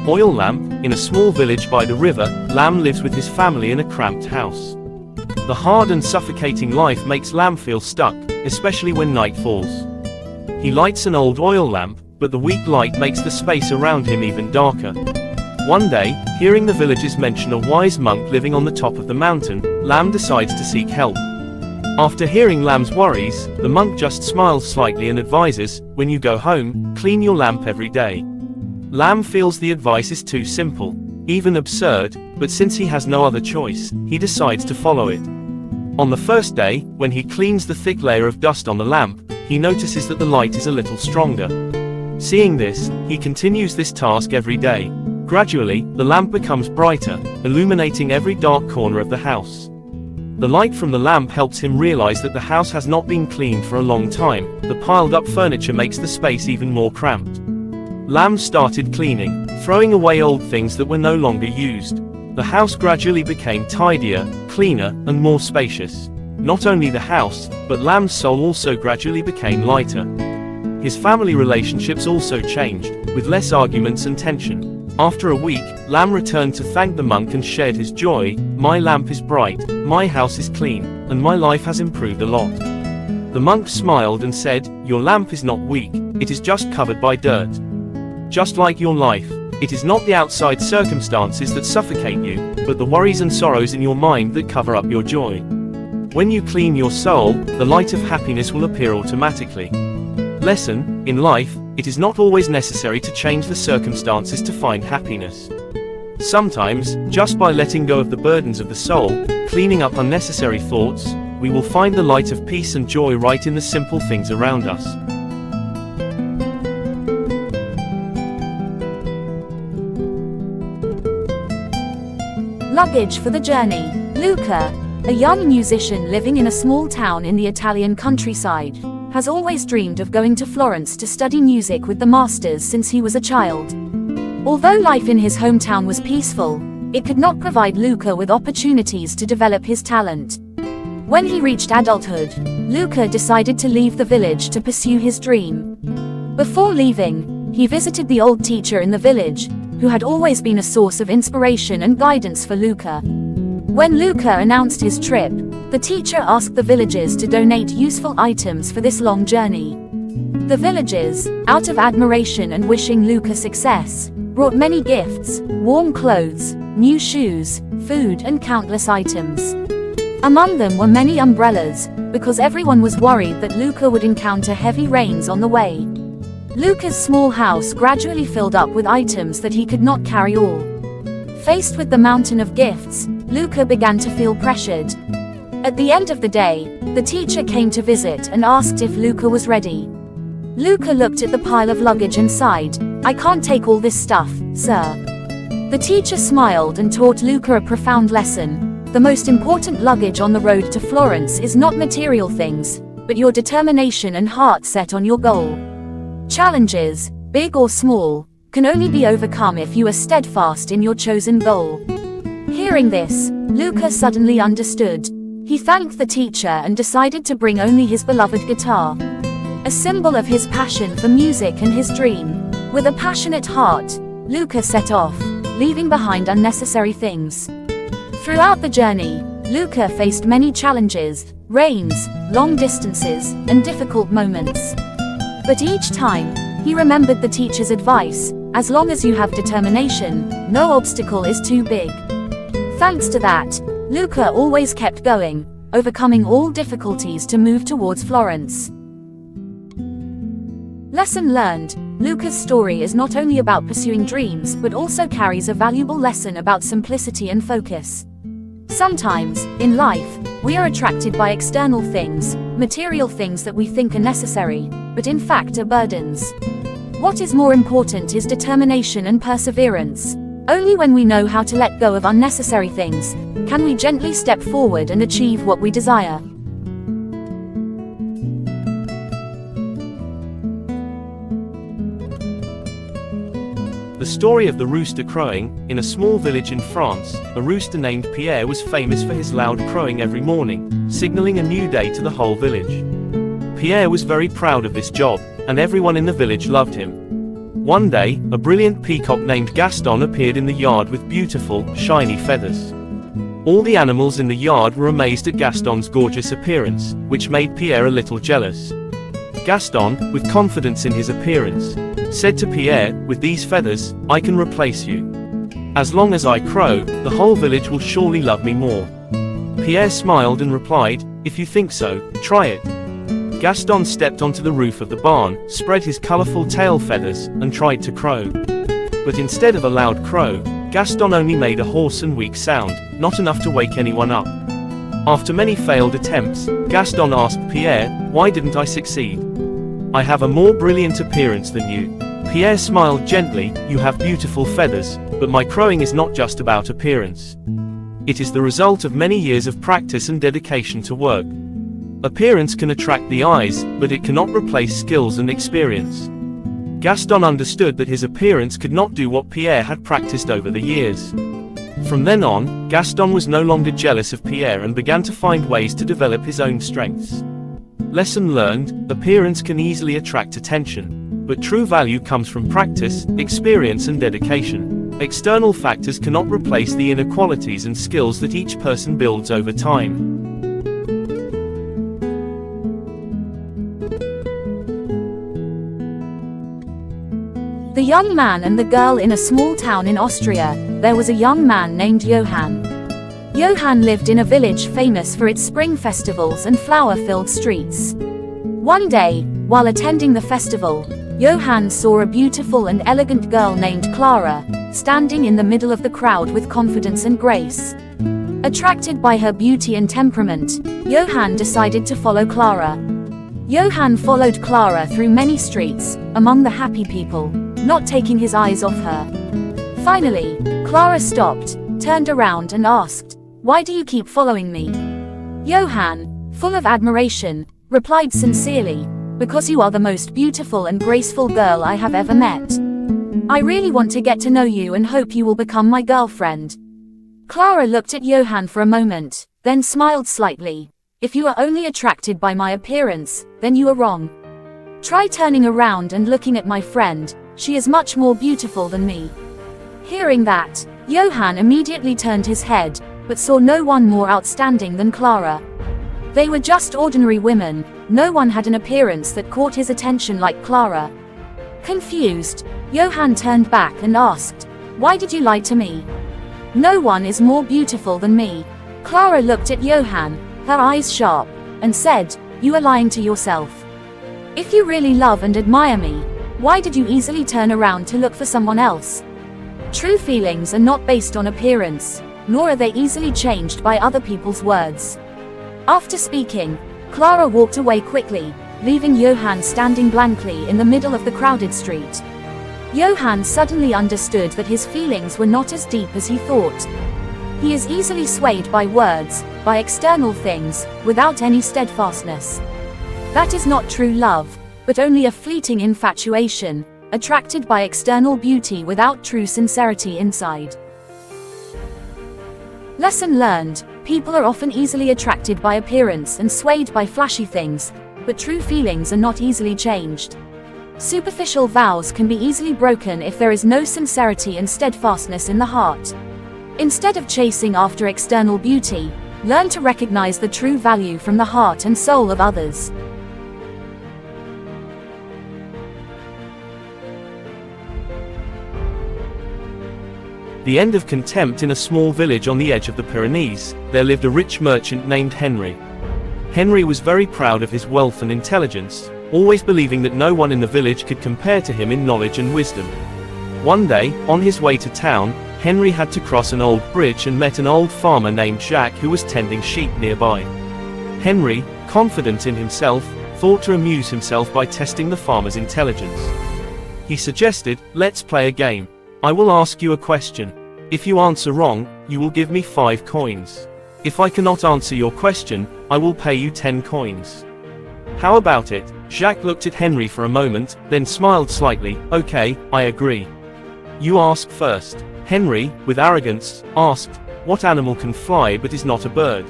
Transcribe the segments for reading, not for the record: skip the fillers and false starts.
Oil lamp. In a small village by the river, Lamb lives with his family in a cramped house. The hard and suffocating life makes Lamb feel stuck, especially when night falls. He lights an old oil lamp, but the weak light makes the space around him even darker. One day, hearing the villagers mention a wise monk living on the top of the mountain, Lamb decides to seek help. After hearing Lamb's worries, the monk just smiles slightly and advises, when you go home, clean your lamp every day. Lamb feels the advice is too simple, even absurd, but since he has no other choice, he decides to follow it. On the first day, when he cleans the thick layer of dust on the lamp, he notices that the light is a little stronger. Seeing this, he continues this task every day. Gradually, the lamp becomes brighter, illuminating every dark corner of the house. The light from the lamp helps him realize that the house has not been cleaned for a long time. The piled-up furniture makes the space even more cramped. Lamb started cleaning, throwing away old things that were no longer used. The house gradually became tidier, cleaner, and more spacious. Not only the house, but Lamb's soul also gradually became lighter. His family relationships also changed, with less arguments and tension. After a week, Lamb returned to thank the monk and shared his joy. My lamp is bright, my house is clean, and my life has improved a lot. The monk smiled and said, your lamp is not weak, it is just covered by dirt. Just like your life, it is not the outside circumstances that suffocate you, but the worries and sorrows in your mind that cover up your joy. When you clean your soul, the light of happiness will appear automatically. Lesson: in life, it is not always necessary to change the circumstances to find happiness. Sometimes, just by letting go of the burdens of the soul, cleaning up unnecessary thoughts, we will find the light of peace and joy right in the simple things around us. Luggage for the journey. Luca, a young musician living in a small town in the Italian countryside, has always dreamed of going to Florence to study music with the masters since he was a child. Although life in his hometown was peaceful, it could not provide Luca with opportunities to develop his talent. When he reached adulthood, Luca decided to leave the village to pursue his dream. Before leaving, he visited the old teacher in the village, who had always been a source of inspiration and guidance for Luca. When Luca announced his trip, the teacher asked the villagers to donate useful items for this long journey. The villagers, out of admiration and wishing Luca success, brought many gifts: warm clothes, new shoes, food, and countless items. Among them were many umbrellas, because everyone was worried that Luca would encounter heavy rains on the way. Luca's small house gradually filled up with items that he could not carry all. Faced with the mountain of gifts, Luca began to feel pressured. At the end of the day, the teacher came to visit and asked if Luca was ready. Luca looked at the pile of luggage and sighed, "I can't take all this stuff, sir." The teacher smiled and taught Luca a profound lesson. The most important luggage on the road to Florence is not material things, but your determination and heart set on your goal. Challenges, big or small, can only be overcome if you are steadfast in your chosen goal. Hearing this, Luca suddenly understood. He thanked the teacher and decided to bring only his beloved guitar, a symbol of his passion for music and his dream. With a passionate heart, Luca set off, leaving behind unnecessary things. Throughout the journey, Luca faced many challenges, rains, long distances, and difficult moments. But each time, he remembered the teacher's advice: as long as you have determination, no obstacle is too big. Thanks to that, Luca always kept going, overcoming all difficulties to move towards Florence. Lesson learned: Luca's story is not only about pursuing dreams but also carries a valuable lesson about simplicity and focus. Sometimes, in life, we are attracted by external things, material things that we think are necessary, but in fact are burdens. What is more important is determination and perseverance. Only when we know how to let go of unnecessary things, can we gently step forward and achieve what we desire. The story of the rooster crowing. In a small village in France, a rooster named Pierre was famous for his loud crowing every morning, signaling a new day to the whole village. Pierre was very proud of this job, and everyone in the village loved him. One day, a brilliant peacock named Gaston appeared in the yard with beautiful, shiny feathers. All the animals in the yard were amazed at Gaston's gorgeous appearance, which made Pierre a little jealous. Gaston, with confidence in his appearance, said to Pierre, "With these feathers, I can replace you. As long as I crow, the whole village will surely love me more." Pierre smiled and replied, "If you think so, try it." Gaston stepped onto the roof of the barn, spread his colorful tail feathers, and tried to crow. But instead of a loud crow, Gaston only made a hoarse and weak sound, not enough to wake anyone up. After many failed attempts, Gaston asked Pierre, "Why didn't I succeed? I have a more brilliant appearance than you." Pierre smiled gently, "You have beautiful feathers, but my crowing is not just about appearance. It is the result of many years of practice and dedication to work. Appearance can attract the eyes, but it cannot replace skills and experience." Gaston understood that his appearance could not do what Pierre had practiced over the years. From then on, Gaston was no longer jealous of Pierre and began to find ways to develop his own strengths. Lesson learned: appearance can easily attract attention, but true value comes from practice, experience and dedication. External factors cannot replace the inner qualities and skills that each person builds over time. The young man and the girl. In a small town in Austria, there was a young man named Johann. Johann lived in a village famous for its spring festivals and flower-filled streets. One day, while attending the festival, Johann saw a beautiful and elegant girl named Clara, standing in the middle of the crowd with confidence and grace. Attracted by her beauty and temperament, Johann decided to follow Clara. Johann followed Clara through many streets, among the happy people, not taking his eyes off her. Finally, Clara stopped, turned around and asked, "Why do you keep following me?" Johann, full of admiration, replied sincerely, "Because you are the most beautiful and graceful girl I have ever met. I really want to get to know you and hope you will become my girlfriend." Clara looked at Johann for a moment, then smiled slightly. "If you are only attracted by my appearance, then you are wrong. Try turning around and looking at my friend. She is much more beautiful than me." Hearing that, Johann immediately turned his head, but saw no one more outstanding than Clara. They were just ordinary women, no one had an appearance that caught his attention like Clara. Confused, Johann turned back and asked, "Why did you lie to me? No one is more beautiful than me." Clara looked at Johann, her eyes sharp, and said, "You are lying to yourself. If you really love and admire me, why did you easily turn around to look for someone else? True feelings are not based on appearance, nor are they easily changed by other people's words." After speaking, Clara walked away quickly, leaving Johann standing blankly in the middle of the crowded street. Johann suddenly understood that his feelings were not as deep as he thought. He is easily swayed by words, by external things, without any steadfastness. That is not true love, but only a fleeting infatuation, attracted by external beauty without true sincerity inside. Lesson learned: people are often easily attracted by appearance and swayed by flashy things, but true feelings are not easily changed. Superficial vows can be easily broken if there is no sincerity and steadfastness in the heart. Instead of chasing after external beauty, learn to recognize the true value from the heart and soul of others. The End of Contempt. In a small village on the edge of the Pyrenees, there lived a rich merchant named Henry. Henry was very proud of his wealth and intelligence, always believing that no one in the village could compare to him in knowledge and wisdom. One day, on his way to town, Henry had to cross an old bridge and met an old farmer named Jacques who was tending sheep nearby. Henry, confident in himself, thought to amuse himself by testing the farmer's intelligence. He suggested, "Let's play a game. I will ask you a question. If you answer wrong, you will give me 5 coins. If I cannot answer your question, I will pay you 10 coins. How about it?" Jacques looked at Henry for a moment, then smiled slightly. "Okay, I agree. You ask first." Henry, with arrogance, asked, "What animal can fly but is not a bird?"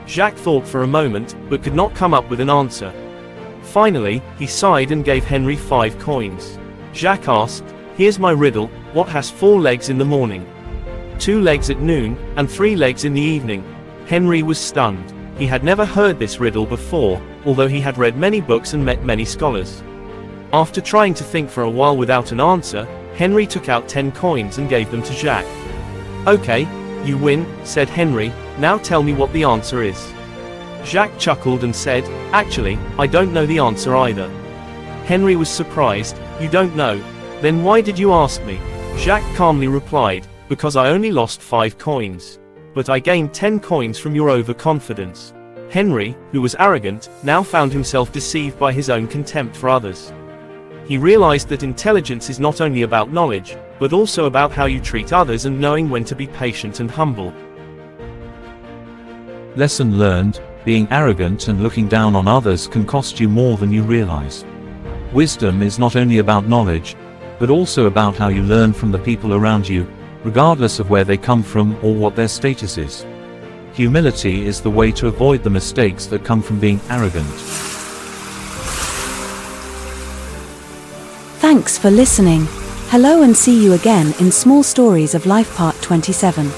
Jacques thought for a moment, but could not come up with an answer. Finally, he sighed and gave Henry 5 coins. Jacques asked, "Here's my riddle, what has 4 legs in the morning? 2 legs at noon, and 3 legs in the evening?" Henry was stunned. He had never heard this riddle before, although he had read many books and met many scholars. After trying to think for a while without an answer, Henry took out 10 coins and gave them to Jacques. "Okay, you win," said Henry, "now tell me what the answer is." Jacques chuckled and said, "Actually, I don't know the answer either." Henry was surprised. "You don't know? Then why did you ask me?" Jacques calmly replied, "Because I only lost 5 coins. But I gained 10 coins from your overconfidence." Henry, who was arrogant, now found himself deceived by his own contempt for others. He realized that intelligence is not only about knowledge, but also about how you treat others and knowing when to be patient and humble. Lesson learned: being arrogant and looking down on others can cost you more than you realize. Wisdom is not only about knowledge, but also about how you learn from the people around you, regardless of where they come from or what their status is. Humility is the way to avoid the mistakes that come from being arrogant. Thanks for listening. Hello and see you again in Small Stories of Life Part 27.